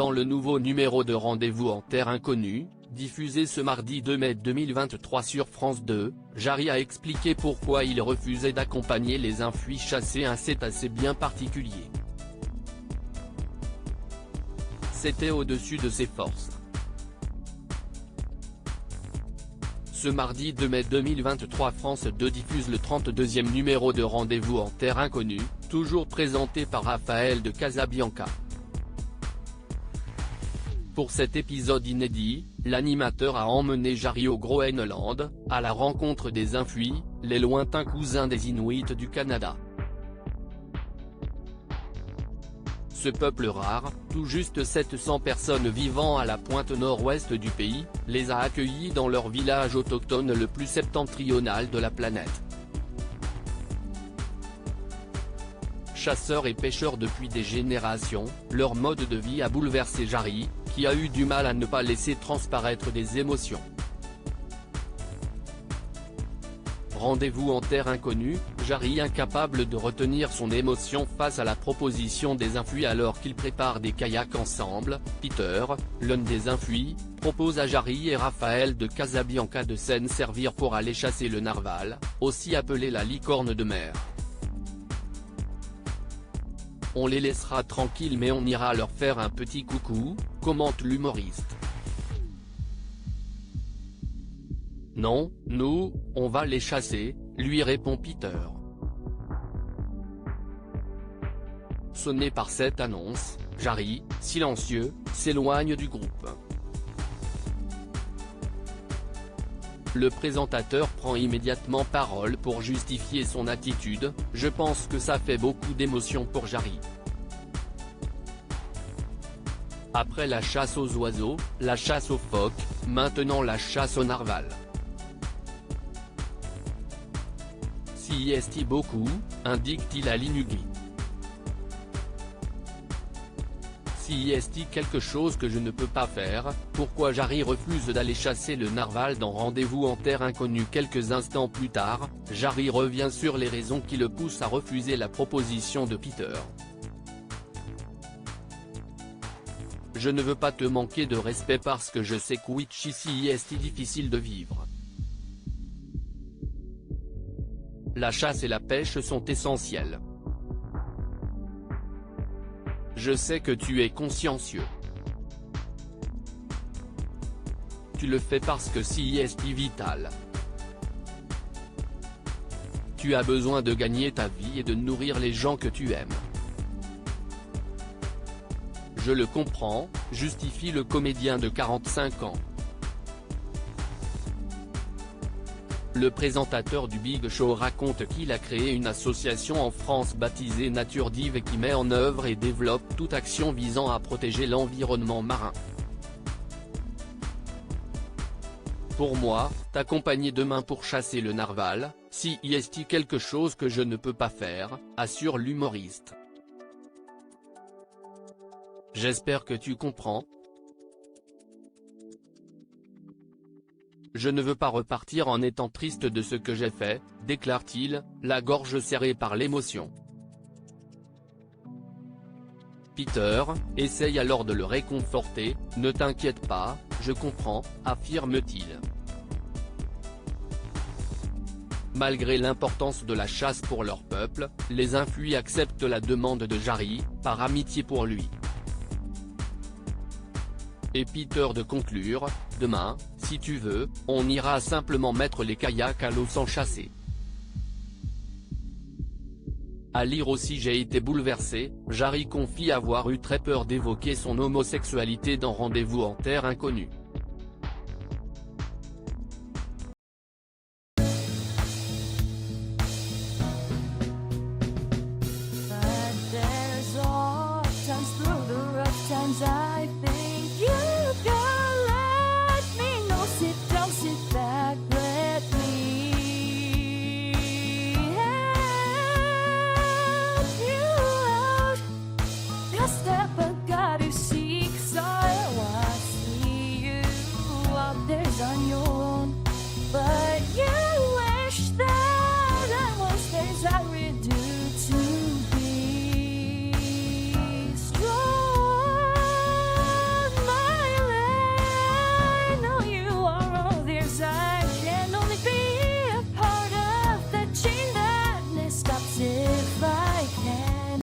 Dans le nouveau numéro de Rendez-vous en Terre Inconnue, diffusé ce mardi 2 mai 2023 sur France 2, Jarry a expliqué pourquoi il refusait d'accompagner les enfouis chasser un cétacé bien particulier. C'était au-dessus de ses forces. Ce mardi 2 mai 2023 France 2 diffuse le 32e numéro de Rendez-vous en Terre Inconnue, toujours présenté par Raphaël de Casabianca. Pour cet épisode inédit, l'animateur a emmené Jarry au Groenland, à la rencontre des Infouis, les lointains cousins des Inuits du Canada. Ce peuple rare, tout juste 700 personnes vivant à la pointe nord-ouest du pays, les a accueillis dans leur village autochtone le plus septentrional de la planète. Chasseurs et pêcheurs depuis des générations, leur mode de vie a bouleversé Jarry, qui a eu du mal à ne pas laisser transparaître des émotions. Rendez-vous en Terre Inconnue, Jarry incapable de retenir son émotion face à la proposition des Infouis alors qu'ils préparent des kayaks ensemble. Peter, l'un des Infouis, propose à Jarry et Raphaël de Casabianca de s'en servir pour aller chasser le narval, aussi appelé la licorne de mer. On les laissera tranquilles mais on ira leur faire un petit coucou, commente l'humoriste. Non, nous, on va les chasser, lui répond Peter. Sonné par cette annonce, Jarry, silencieux, s'éloigne du groupe. Le présentateur prend immédiatement parole pour justifier son attitude. Je pense que ça fait beaucoup d'émotion pour Jarry. Après la chasse aux oiseaux, la chasse aux phoques, maintenant la chasse au narval. Si est beaucoup, indique-t-il à l'Inugli. Si est quelque chose que je ne peux pas faire, pourquoi Jarry refuse d'aller chasser le narval dans Rendez-vous en Terre Inconnue? Quelques instants plus tard, Jarry revient sur les raisons qui le poussent à refuser la proposition de Peter. Je ne veux pas te manquer de respect parce que je sais qu'ici est difficile de vivre. La chasse et la pêche sont essentielles. Je sais que tu es consciencieux. Tu le fais parce que si est vital. Tu as besoin de gagner ta vie et de nourrir les gens que tu aimes. Je le comprends, justifie le comédien de 45 ans. Le présentateur du Big Show raconte qu'il a créé une association en France baptisée Nature Dive et qui met en œuvre et développe toute action visant à protéger l'environnement marin. Pour moi, t'accompagner demain pour chasser le narval, si est quelque chose que je ne peux pas faire, assure l'humoriste. J'espère que tu comprends. Je ne veux pas repartir en étant triste de ce que j'ai fait, déclare-t-il, la gorge serrée par l'émotion. Peter essaye alors de le réconforter. Ne t'inquiète pas, je comprends, affirme-t-il. Malgré l'importance de la chasse pour leur peuple, les Infouis acceptent la demande de Jarry, par amitié pour lui. Et Peter de conclure, demain, si tu veux, on ira simplement mettre les kayaks à l'eau sans chasser. À lire aussi j'ai été bouleversé, Jarry confie avoir eu très peur d'évoquer son homosexualité dans Rendez-vous en Terre Inconnue.